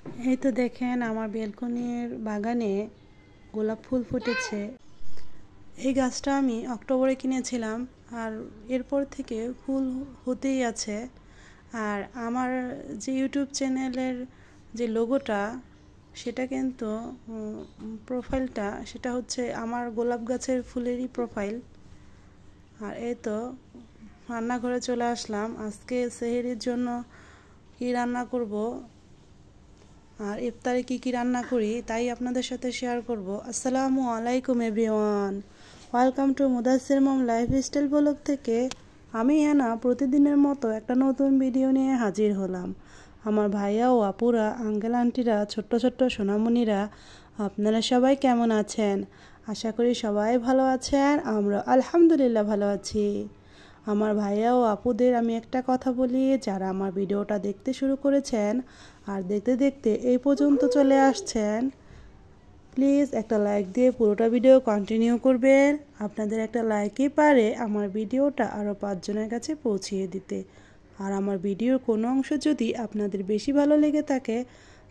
এই তো দেখেন আমার বেলকনির বাগানে গোলাপ ফুল ফুটেছে। এই গাছটা আমি অক্টোবরে কিনেছিলাম আর এরপর থেকে ফুল হতেই আছে। আর আমার যে ইউটিউব চ্যানেলের যে লোগোটা সেটা কিন্তু প্রোফাইলটা সেটা হচ্ছে আমার গোলাপ গাছের ফুলেরই প্রোফাইল। আর এই তো রান্নাঘরে চলে আসলাম। আজকে সেহরির জন্য কি রান্না করব আর ইফতারে কি রান্না করি তাই আপনাদের সাথে শেয়ার করব। আসসালামু আলাইকুম everyone, welcome to Mudassir mom lifestyle blog থেকে আমি এনা প্রতিদিনের মতো একটা নতুন ভিডিও নিয়ে হাজির হলাম। আমার ভাইয়া ও আপুরা, আঙ্কেল আন্টিরা, ছোট্ট ছোট্ট সোনামণিরা, আপনারা সবাই কেমন আছেন? আশা করি সবাই ভালো আছেন। আমরা আলহামদুলিল্লাহ ভালো আছি। আমার ভাইয়া ও আপুদের আমি একটা কথা বলি, যারা আমার ভিডিওটা দেখতে শুরু করেছেন আর দেখতে দেখতে এই পর্যন্ত চলে আসছেন, প্লিজ একটা লাইক দিয়ে পুরোটা ভিডিও কন্টিনিউ করবেন। আপনাদের একটা লাইকই পারে আমার ভিডিওটা আরও 5 জনের কাছে পৌঁছিয়ে দিতে। আর আমার ভিডিওর কোনো অংশ যদি আপনাদের বেশি ভালো লেগে থাকে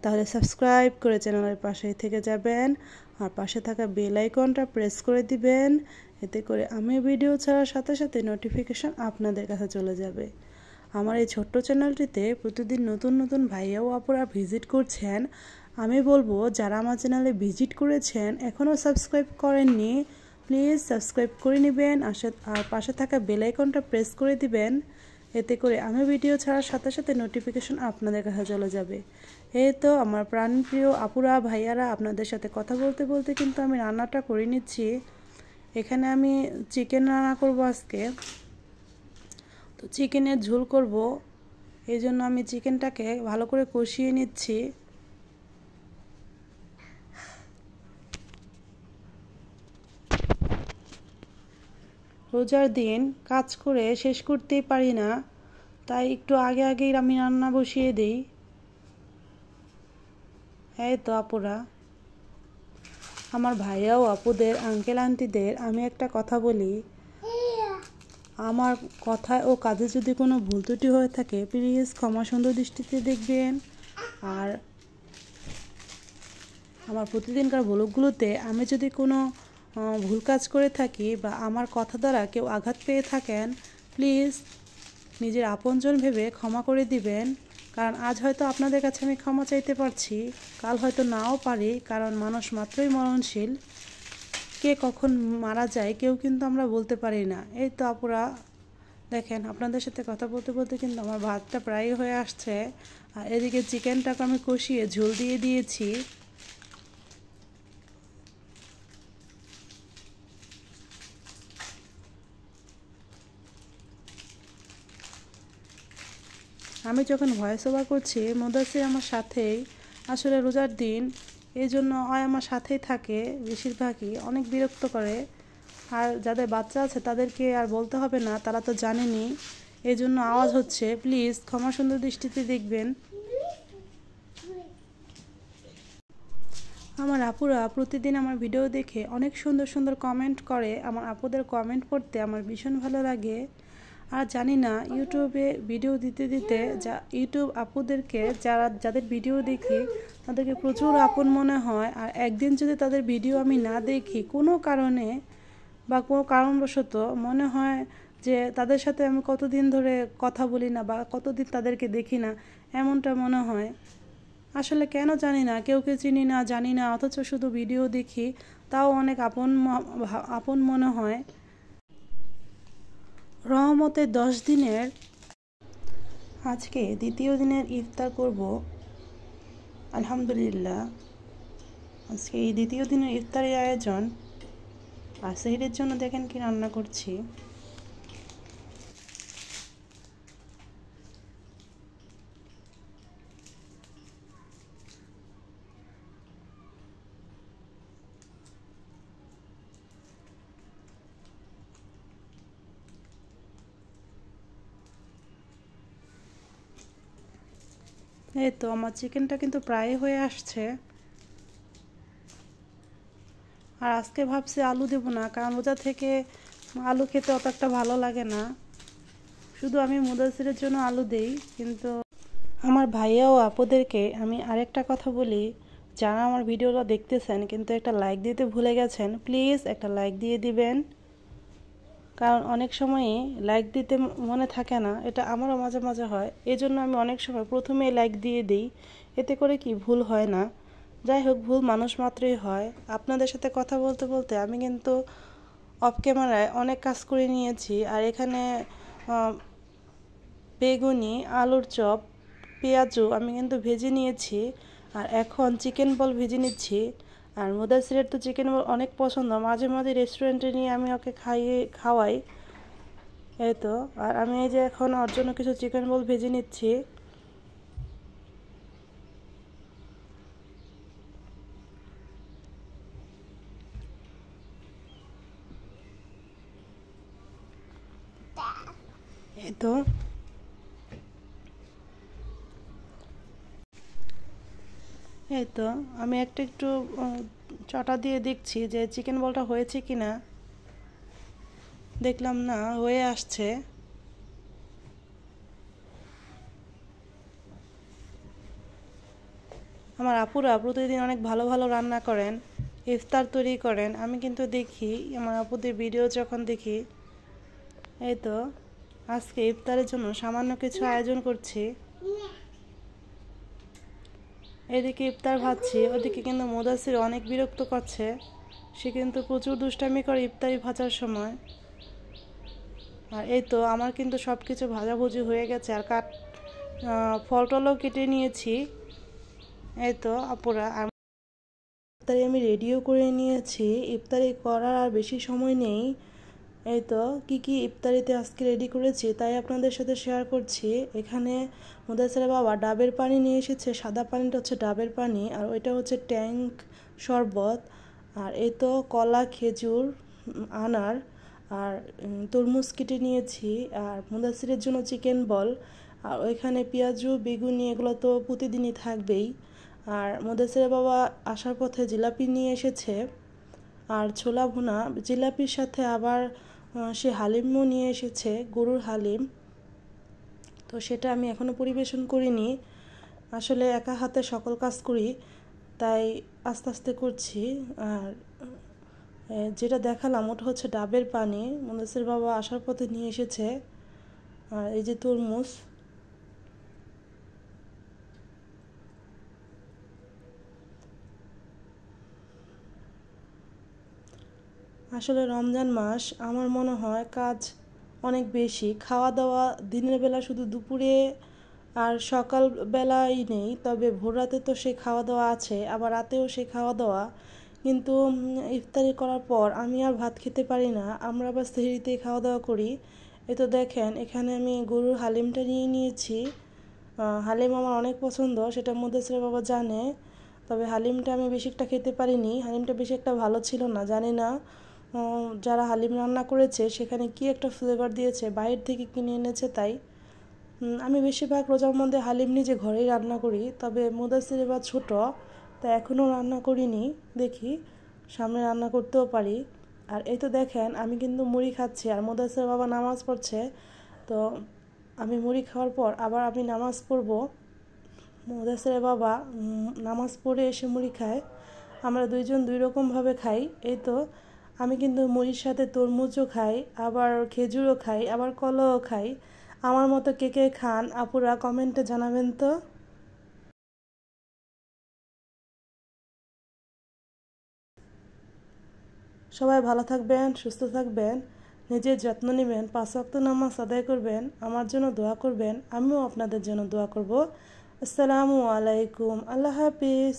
তাহলে সাবস্ক্রাইব করে চ্যানেলের পাশে থেকে যাবেন আর পাশে থাকা বেল আইকনটা প্রেস করে দিবেন। এতে করে আমি ভিডিও ছাড়ার সাথে সাথে নোটিফিকেশন আপনাদের কাছে চলে যাবে। আমার এই ছোট্ট চ্যানেলটিতে প্রতিদিন নতুন নতুন ভাইয়া ও আপুরা ভিজিট করছেন। আমি বলবো যারা আমার চ্যানেলে ভিজিট করেছেন এখনও সাবস্ক্রাইব করেননি, প্লিজ সাবস্ক্রাইব করে নেবেন আর পাশে থাকা বেল আইকনটা প্রেস করে দিবেন। এতে করে আমি ভিডিও ছাড়ার সাথে সাথে নোটিফিকেশন আপনাদের কাছে চলে যাবে। এই তো আমার প্রাণপ্রিয় আপুরা ভাইয়ারা, আপনাদের সাথে কথা বলতে বলতে কিন্তু আমি রান্নাটা করে নিচ্ছি। এখানে আমি চিকেন রান্না করব আজকে। তো চিকেনের ঝোল করব, এই জন্য আমি চিকেনটাকে ভালো করে কষিয়ে নিচ্ছি। রোজার দিন কাজ করে শেষ করতেই পারি না, তাই একটু আগে আগেই আমি রান্না বসিয়ে দিই। এই তো আপুরা, আমার ভাইয়া ও আপুদের, আঙ্কেল আন্টিদের আমি একটা কথা বলি, আমার কথায় ও কাজে যদি কোনো ভুল ত্রুটি হয়ে থাকে প্লিজ ক্ষমা সুন্দর দৃষ্টিতে দেখবেন। আর আমার প্রতিদিনকার ব্লগগুলোতে আমি যদি কোনো ভুল কাজ করে থাকি বা আমার কথা দ্বারা কেউ আঘাত পেয়ে থাকেন, প্লিজ নিজের আপনজন ভেবে ক্ষমা করে দিবেন। কারণ আজ হয়তো আপনাদের কাছে আমি ক্ষমা চাইতে পারছি, কাল হয়তো নাও পারি, কারণ মানুষ মাত্রই মরণশীল। কে কখন মারা যায় কেউ কিন্তু আমরা বলতে পারি না। এই তো আপুরা দেখেন, আপনাদের সাথে কথা বলতে বলতে কিন্তু আমার ভাতটা প্রায় হয়ে আসছে। আর এদিকে চিকেনটাকে আমি কষিয়ে ঝোল দিয়ে দিয়েছি। আমি যখন ভয়েস ওভার করছি মুদাসসির আমার সাথেই, আসলে রোজার দিন এই জন্য আমার সাথেই থাকে বেশিরভাগই, অনেক বিরক্ত করে। আর যাদের বাচ্চা আছে তাদেরকে আর বলতে হবে না, তারা তো জানেনি, এই জন্য আওয়াজ হচ্ছে, প্লিজ ক্ষমা সুন্দর দৃষ্টিতে দেখবেন। আমার আপুরা প্রতিদিন আমার ভিডিও দেখে অনেক সুন্দর সুন্দর কমেন্ট করে। আমার আপুদের কমেন্ট পড়তে আমার ভীষণ ভালো লাগে। আর জানি না ইউটিউবে ভিডিও দিতে দিতে ইউটিউব আপুদেরকে যাদের ভিডিও দেখি তাদেরকে প্রচুর আপন মনে হয়। আর একদিন যদি তাদের ভিডিও আমি না দেখি কোনো কারণে বা কোনো কারণবশত, মনে হয় যে তাদের সাথে আমি কতদিন ধরে কথা বলি না বা কতদিন তাদেরকে দেখি না, এমনটা মনে হয়। আসলে কেন জানি না, কেউকে চিনি না জানি না, অথচ শুধু ভিডিও দেখি, তাও অনেক আপন মনে হয়। রহমতের 10 দিনের আজকে দ্বিতীয় দিনের ইফতার করব আলহামদুলিল্লাহ। আজকে এই দ্বিতীয় দিনের ইফতারের আয়োজন। আর সেহরির জন্য দেখেন কি রান্না করছি। এই তো আমার চিকেনটা কিন্তু প্রায় হয়ে আসছে। আর আজকে ভাবছি আলু দেব না, কারণ রোজা থেকে আলু খেতে অত একটা ভালো লাগে না। শুধু আমি মুদাসসিরের জন্য আলু দেই, কিন্তু আমার ভাইয়া ও আপুদেরকে আমি আরেকটা কথা বলি, যারা আমার ভিডিওটা দেখতেছেন কিন্তু একটা লাইক দিতে ভুলে গেছেন, প্লিজ একটা লাইক দিয়ে দিবেন। কারণ অনেক সময়ই লাইক দিতে মনে থাকে না, এটা আমারও মাঝে মাঝে হয়। এই জন্য আমি অনেক সময় প্রথমেই লাইক দিয়ে দিই, এতে করে কি ভুল হয় না। যাই হোক, ভুল মানুষ মাত্রই হয়। আপনাদের সাথে কথা বলতে বলতে আমি কিন্তু অফ ক্যামেরায় অনেক কাজ করে নিয়েছি। আর এখানে বেগুনি, আলুর চপ, পেঁয়াজু আমি কিন্তু ভেজে নিয়েছি। আর এখন চিকেন বল ভেজে নিচ্ছি। আর মুদাসিরের তো চিকেন বল অনেক পছন্দ, মাঝে মাঝে রেস্টুরেন্টে নিয়ে আমি ওকে খাওয়াই। এই তো। আর আমি এই যে এখন ওর জন্য কিছু চিকেন বল ভেজে নিচ্ছি। এই তো আমি একটু চাটা দিয়ে দেখছি যে চিকেন বলটা হয়েছে কিনা। দেখলাম না, হয়ে আসছে। আমার আপুরা প্রতিদিন অনেক ভালো ভালো রান্না করেন, ইফতার তৈরি করেন। আমি কিন্তু দেখি আমার আপুদের ভিডিও যখন দেখি। এই তো আজকে ইফতারের জন্য সামান্য কিছু আয়োজন করছি। এদিকে ইফতার ভাজছি, ওদিকে কিন্তু মুদাসির অনেক বিরক্ত করছে। সে কিন্তু প্রচুর দুষ্টামি করে ইফতারি ভাজার সময়। আর এই তো আমার কিন্তু সব কিছু ভাজাভুজি হয়ে গেছে। আর ফল টলও কেটে নিয়েছি। এই তো আপুরা, ইফতারি আমি রেডিও করে নিয়েছি। ইফতারি করার আর বেশি সময় নেই। এই তো কি ইফতারিতে আজকে রেডি করেছি তাই আপনাদের সাথে শেয়ার করছি। এখানে মুদাসিরের বাবা ডাবের পানি নিয়ে এসেছে। সাদা পানিটা হচ্ছে ডাবের পানি, আর ওইটা হচ্ছে ট্যাঙ্ক শরবত। আর এই তো কলা, খেজুর, আনার আর তরমুজ কেটে নিয়েছি। আর মুদাসিরের জন্য চিকেন বল। আর ওইখানে পেঁয়াজু, বেগুনি এগুলো তো প্রতিদিনই থাকবেই। আর মুদাসিরের বাবা আসার পথে জিলাপি নিয়ে এসেছে আর ছোলা ভুনা। জিলাপির সাথে আবার সে হালিমও নিয়ে এসেছে, গরুর হালিম। তো সেটা আমি এখনও পরিবেশন করিনি। আসলে একা হাতে সকল কাজ করি, তাই আস্তে আস্তে করছি। আর যেটা দেখালাম ওটা হচ্ছে ডাবের পানি, মুদাসির বাবা আসার পথে নিয়ে এসেছে। আর এই যে তরমুজ। আসলে রমজান মাস আমার মনে হয় কাজ অনেক বেশি। খাওয়া দাওয়া দিনের বেলা শুধু দুপুরে আর সকাল বেলায় নেই, তবে ভোর রাতে তো সেই খাওয়া দাওয়া আছে, আবার রাতেও সেই খাওয়া দাওয়া। কিন্তু ইফতারি করার পর আমি আর ভাত খেতে পারি না, আমরা আবার সেহরিতেই খাওয়া দাওয়া করি। এই তো দেখেন এখানে আমি গরুর হালিমটা নিয়ে নিয়েছি। হালিম আমার অনেক পছন্দ, সেটা মুদাসির বাবা জানে। তবে হালিমটা আমি বেশি একটা খেতে পারিনি, হালিমটা বেশি একটা ভালো ছিল না। জানি না যারা হালিম রান্না করেছে সেখানে কি একটা ফ্লেভার দিয়েছে, বাইরে থেকে কিনে এনেছে তাই। আমি বেশিরভাগ রোজার মধ্যে হালিম নিজে ঘরেই রান্না করি, তবে মুদাসির এবার ছোটো, তাই এখনও রান্না করিনি। দেখি সামনে রান্না করতেও পারি। আর এই তো দেখেন আমি কিন্তু মুড়ি খাচ্ছি, আর মুদাসির বাবা নামাজ পড়ছে। তো আমি মুড়ি খাওয়ার পর আবার আমি নামাজ পড়ব। মুদাসির বাবা নামাজ পড়ে এসে মুড়ি খায়, আমরা দুইজন দুই রকমভাবে খাই। এই তো আমি কিন্তু মুড়ির সাথে তরমুজও খাই, আবার খেজুরও খাই, আবার কলাও খাই। আমার মতো কে কে খান আপুরা কমেন্টে জানাবেন তো। সবাই ভালো থাকবেন, সুস্থ থাকবেন, নিজের যত্ন নেবেন, 5 ওয়াক্ত নামাজ আদায় করবেন, আমার জন্য দোয়া করবেন, আমিও আপনাদের জন্য দোয়া করব। আসসালামু আলাইকুম, আল্লাহ হাফিজ।